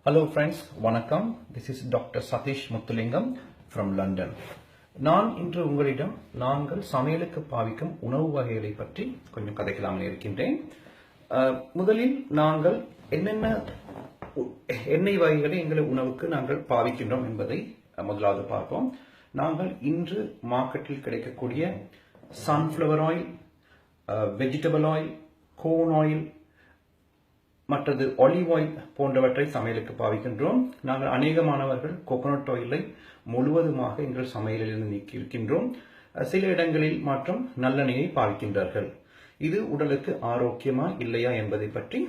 Hello friends, வணக்கம். This is Dr. Satish Muthulingam from London. நான் இன்று உங்களிடம் நாங்கள் சமையலுக்கு பாவிக்கும் உணவு வகைகளை பற்றி கொஞ்சம் கதைக்கலாம்னு இருக்கின்றேன். முதலில் நாங்கள் என்னென்ன எண்ணெய் வகைகளை எங்கள் உணவுக்கு நாங்கள் பாவிக்கின்றோம் என்பதை முதலாவது பார்ப்போம். நாங்கள் இன்று மார்க்கெட்டில் கிடைக்கக்கூடிய sunflower oil, vegetable oil, corn oil, மற்றது ஆலிவ் ஆயில் போன்றவற்றை சமையலுக்கு பாவிக்கின்றோம். நாங்கள் அநேகமானவர்கள் கோகோனட் ஆயிலை முழுவதுமாக எங்கள் சமையலிலிருந்து நீக்கி இருக்கின்றோம். சில இடங்களில் மற்றும் நல்லெண்ணெயை பாவிக்கின்றார்கள். இது உடலுக்கு ஆரோக்கியமா இல்லையா என்பதை பற்றி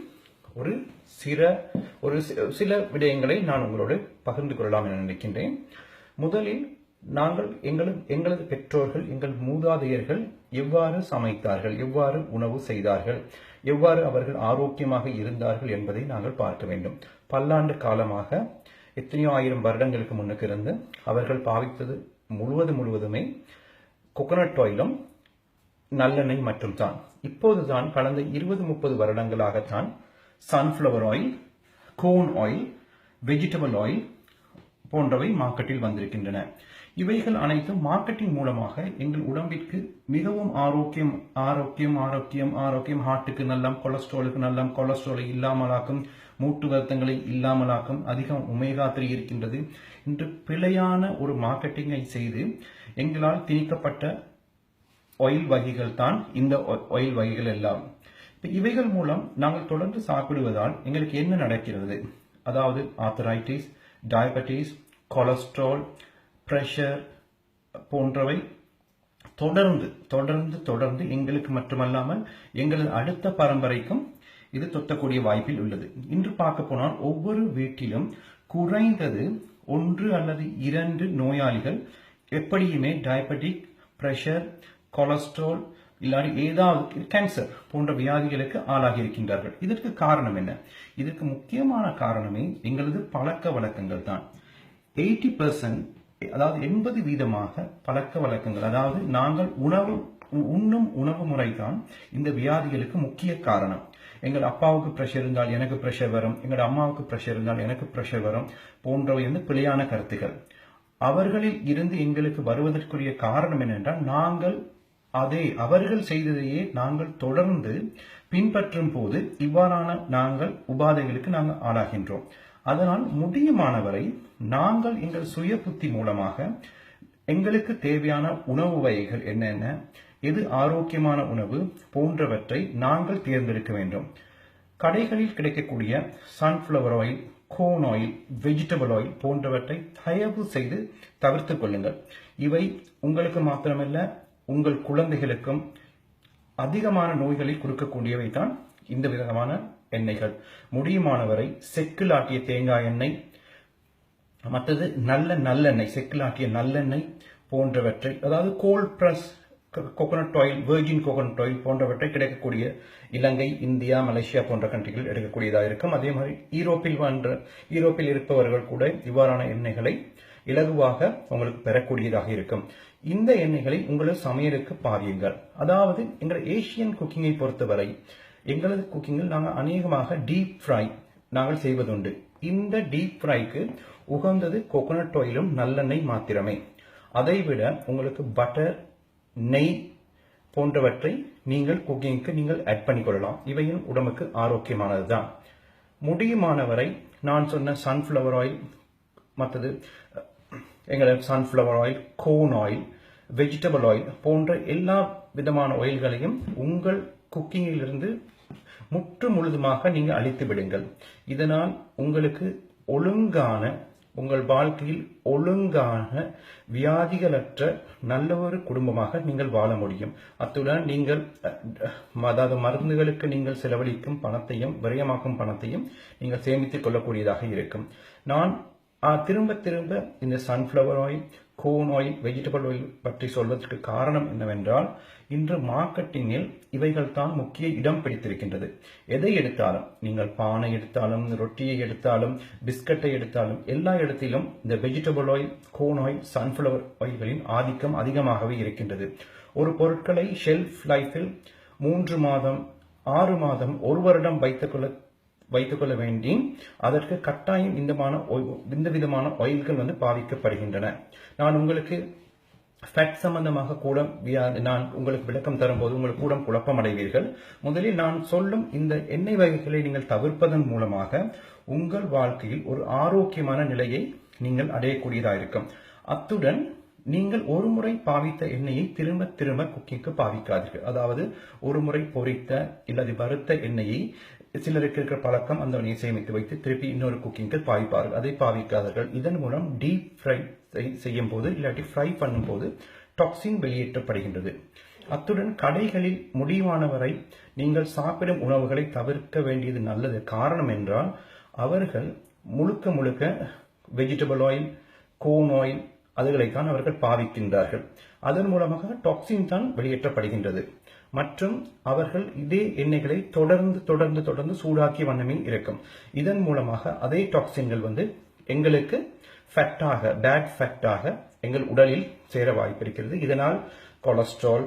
ஒரு சில விடயங்களை நான் உங்களோடு பகிர்ந்து கொள்ளலாம் என நினைக்கின்றேன். முதலில் நாங்கள் எங்களது பெற்றோர்கள், எங்கள் மூதாதையர்கள் எவ்வாறு சமைத்தார்கள், எவ்வாறு உணவு செய்தார்கள், எவ்வாறு அவர்கள் ஆரோக்கியமாக இருந்தார்கள் என்பதை நாங்கள் பார்க்க வேண்டும். பல்லாண்டு காலமாக எத்தனையோ ஆயிரம் வருடங்களுக்கு முன்னுக்கு இருந்து அவர்கள் பாவித்தது முழுவதுமே கோகோனட் ஆயிலும் நல்லெண்ணெய் மட்டும் தான். இப்போதுதான் கடந்த 20-30 வருடங்களாகத்தான் sunflower oil, corn oil, vegetable oil போன்றவை மார்க்கெட்டில் வந்திருக்கின்றன. இவைகள் அனைத்தும் மார்க்கெட்டிங் மூலமாக எங்கள் உடம்பிற்கு மிகவும் ஆரோக்கியம், ஹார்ட்டுக்கு நல்லம், கொலஸ்ட்ராலுக்கு நல்லம், கொலஸ்ட்ராலை இல்லாமலாக்கும், மூட்டு வருத்தங்களை இல்லாமலாக்கும், அதிகம் ஒமேகா 3 இருக்கின்றது என்று பிழையான ஒரு மார்க்கெட்டிங்கை செய்து எங்களால் திணிக்கப்பட்ட ஆயில் வகைகள் தான் இந்த ஆயில் வகைகள் எல்லாம். இவைகள் மூலம் நாங்கள் தொடர்ந்து சாப்பிடுவதால் எங்களுக்கு என்ன நடக்கிறது? அதாவது ஆர்த்தரைட்டிஸ், டயபெட்டிஸ், கொலஸ்ட்ரால், பிரஷர் போன்றவை தொடர்ந்து எங்களுக்கு மட்டுமல்லாமல் எங்களது அடுத்த பரம்பரைக்கும் இது தொட்டக்கூடிய வாய்ப்பில் உள்ளது. இன்று பார்க்க போனால் ஒவ்வொரு வீட்டிலும் குறைந்தது 1 அல்லது 2 நோயாளிகள் எப்படியுமே டயபெட்டிக், பிரஷர், கொலஸ்ட்ரால் இல்லாட்டி ஏதாவது கேன்சர் போன்ற வியாதிகளுக்கு ஆளாகி இருக்கின்றார்கள். இதற்கு காரணம் என்ன? இதற்கு முக்கியமான காரணமே எங்களது பழக்க வழக்கங்கள் தான். 80%, அதாவது 80% பழக்க வழக்கங்கள், அதாவது நாங்கள் உண்ணும் உணவு முறை தான் இந்த வியாதிகளுக்கு முக்கிய காரணம். எங்கள் அப்பாவுக்கு பிரஷர் இருந்தால் எனக்கு பிரஷர் வரும், எங்கள் அம்மாவுக்கு பிரஷர் இருந்தால் எனக்கு பிரஷர் வரும் போன்றவை பிழையான கருத்துக்கள். அவர்களில் இருந்து எங்களுக்கு வருவதற்குரிய காரணம் என்னென்றால் நாங்கள் அவர்கள் செய்ததையே நாங்கள் தொடர்ந்து பின்பற்றும் போது இவ்வாறான உபாதைகளுக்கு நாங்கள் ஆளாகின்றோம். அதனால் முடியுமானவரை நாங்கள் எங்கள் சுய புத்தி மூலமாக எங்களுக்கு தேவையான உணவு வகைகள் என்னென்ன, எது ஆரோக்கியமான உணவு போன்றவற்றை நாங்கள் தேர்ந்தெடுக்க வேண்டும். கடைகளில் கிடைக்கக்கூடிய sunflower oil, corn oil, vegetable oil போன்றவற்றை தயவு செய்து தவிர்த்துக் கொள்ளுங்கள். இவை உங்களுக்கு மாத்திரமல்ல, உங்கள் குழந்தைகளுக்கும் அதிகமான நோய்களை கொடுக்கக்கூடியவை தான் இந்த விதமான எண்ணெய்கள். முடியுமானவரை செக்கில் ஆட்டிய தேங்காய் எண்ணெய், மற்றது நல்லெண்ணெய், செக்கில் ஆட்டிய நல்லெண்ணெய் போன்றவற்றை, அதாவது cold press coconut oil, virgin coconut oil போன்றவற்றை கிடைக்கக்கூடிய இலங்கை, இந்தியா, மலேசியா போன்ற கண்ட்ரிகள் எடுக்கக்கூடியதாக இருக்கும். அதே மாதிரி ஈரோப்பில் இருப்பவர்கள் கூட இவ்வாறான எண்ணெய்களை இலகுவாக உங்களுக்கு பெறக்கூடியதாக இருக்கும். இந்த எண்ணெய்களை உங்களது சமையலுக்கு பாவியுங்கள். அதாவது எங்கள் ஏசியன் குக்கிங்கை பொறுத்தவரை எங்களது குக்கிங்கில் நாங்கள் அநேகமாக டீப் ஃப்ரை நாங்கள் செய்வதுண்டு. இந்த டீப் ஃப்ரைக்கு உகந்தது கோகோனட் ஆயிலும் நல்லெண்ணெய் மாத்திரமே. அதைவிட உங்களுக்கு பட்டர், நெய் போன்றவற்றை நீங்கள் குக்கிங்க்கு ஆட் பண்ணிக்கொள்ளலாம். இவையும் உடம்புக்கு ஆரோக்கியமானதுதான். முடியுமானவரை நான் சொன்ன சன்ஃப்ளவர் ஆயில், மற்றது எங்களது sunflower oil, corn oil, vegetable oil போன்ற எல்லா விதமான ஆயில்களையும் உங்கள் குக்கிங்கில் இருந்து முழுதுமாக நீங்கள் அழித்து விடுங்கள். இதனால் உங்களுக்கு உங்கள் வாழ்க்கையில் ஒழுங்கான வியாதிகளற்ற நல்ல ஒரு குடும்பமாக நீங்கள் வாழ முடியும். அத்துடன் நீங்கள் அதாவது மருந்துகளுக்கு நீங்கள் செலவழிக்கும் பணத்தையும் விரயமாக்கும் பணத்தையும் நீங்கள் சேமித்துக் கொள்ளக்கூடியதாக இருக்கும். நான் திரும்ப இந்த sunflower oil, corn oil, vegetable oil பற்றி சொல்வதற்கு காரணம் என்னவென்றால் இன்று மார்க்கெட்டிங்கில் இவைகள் தான் முக்கிய இடம் பிடித்திருக்கின்றது. எதை எடுத்தாலும், நீங்கள் பானை எடுத்தாலும், ரொட்டியை எடுத்தாலும், பிஸ்கட்டை எடுத்தாலும், எல்லா இடத்திலும் இந்த vegetable oil, corn oil, sunflower ஆயில்களின் ஆதிக்கம் அதிகமாகவே இருக்கின்றது. ஒரு பொருட்களை ஷெல்ஃப் லைஃபில் 3 மாதம், 6 மாதம், 1 வருடம் வைத்துக் கொள்ள வைத்துக் கொள்ள வேண்டி அதற்கு கட்டாயம் இந்த விதமான ஆயில்கள் வந்து பாவிக்கப்படுகின்றன. நான் உங்களுக்கு ஃபேட் சம்பந்தமாக கூட நான் உங்களுக்கு விளக்கம் தரும்போது உங்களுக்கு கூட குழப்பம் அடைவீர்கள். முதலில் நான் சொல்லும் இந்த எண்ணெய் வகைகளை நீங்கள் தவிர்ப்பதன் மூலமாக உங்கள் வாழ்க்கையில் ஒரு ஆரோக்கியமான நிலையை நீங்கள் அடையக்கூடியதாக இருக்கும். அத்துடன் நீங்கள் ஒரு முறை பாவித்த எண்ணெயை திரும்ப திரும்ப குக்கிங்க்கு பாவிக்காதீர்கள். அதாவது ஒரு முறை பொரித்த இல்லது வறுத்த எண்ணெயை சிலருக்கு இருக்கிற பழக்கம் அந்த எண்ணெயை சேமித்து வைத்து திருப்பி இன்னொரு குக்கிங்க்கு பாவிப்பார்கள். அதை பாவிக்காதீர்கள். இதன் மூலம் டீப் ஃப்ரை செய்யும் போது இல்லாட்டி ஃப்ரை பண்ணும் போது டாக்ஸின் வெளியேற்றப்படுகின்றது. அத்துடன் கடைகளில் முடிவானவரை நீங்கள் சாப்பிடும் உணவுகளை தவிர்க்க வேண்டியது நல்லது. காரணம் என்றால் அவர்கள் முழுக்க முழுக்க வெஜிடபிள் ஆயில், கோன் ஆயில் அதுகளைத்தான் அவர்கள் பாவிக்கின்றார்கள். அதன் மூலமாக டாக்ஸின் தான் வெளியேற்றப்படுகின்றது. மற்றும் அவர்கள் இதே எண்ணெய்களை தொடர்ந்து சூடாக்கி வண்ணமே இருக்கும். இதன் மூலமாக அதே டாக்ஸின்கள் வந்து எங்களுக்கு பேட் ஃபேக்டாக எங்கள் உடலில் சேர வாய்ப்பு இருக்கிறது. இதனால் cholesterol,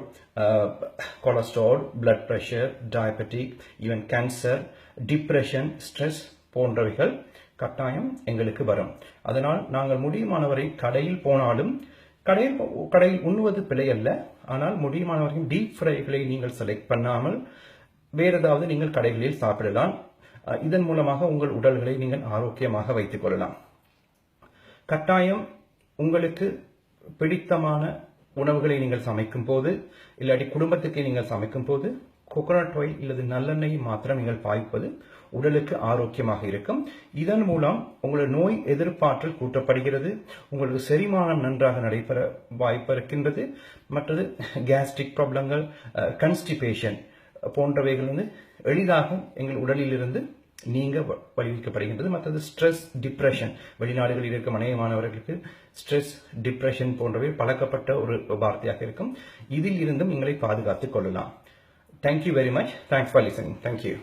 blood pressure, diabetic, even cancer, depression, stress போன்றவைகள் கட்டாயம் எங்களுக்கு வரும். அதனால் நாங்கள் முடியுமானவரை கடையில் போனாலும் கடையில் உண்ணுவது பிழை அல்ல. ஆனால் முடியுமானவரையும் டீப் ஃப்ரைகளை நீங்கள் செலக்ட் பண்ணாமல் வேறு ஏதாவது நீங்கள் கடைகளில் சாப்பிடலாம். இதன் மூலமாக உங்கள் உடல்களை நீங்கள் ஆரோக்கியமாக வைத்துக் கொள்ளலாம். கட்டாயம் உங்களுக்கு பிடித்தமான உணவுகளை நீங்கள் சமைக்கும் போது இல்லாட்டி குடும்பத்துக்கு நீங்கள் சமைக்கும் போது கோகோனட் ஆயில் அல்லது நல்லெண்ணெய் மாத்திரம் நீங்கள் பாய்ப்பது உடலுக்கு ஆரோக்கியமாக இருக்கும். இதன் மூலம் உங்களது நோய் எதிர்ப்பாற்றல் கூட்டப்படுகிறது. உங்களுக்கு செரிமானம் நன்றாக நடைபெற வாய்ப்பு இருக்கின்றது. மற்றது கேஸ்ட்ரிக் ப்ராப்ளங்கள், கன்ஸ்டிபேஷன் போன்றவைகள் வந்து எளிதாக எங்கள் உடலில் இருந்து நீங்க வலியுறுத்தப்படுகின்றது. மற்றது ஸ்ட்ரெஸ், டிப்ரெஷன், வெளிநாடுகளில் இருக்கும் அநேகமானவர்களுக்கு ஸ்ட்ரெஸ், டிப்ரெஷன் போன்றவை பழக்கப்பட்ட ஒரு வார்த்தையாக இருக்கும். இதில் இருந்தும் நீங்களை பாதுகாத்துக் கொள்ளலாம். Thank you very much. Thanks for listening. Thank you.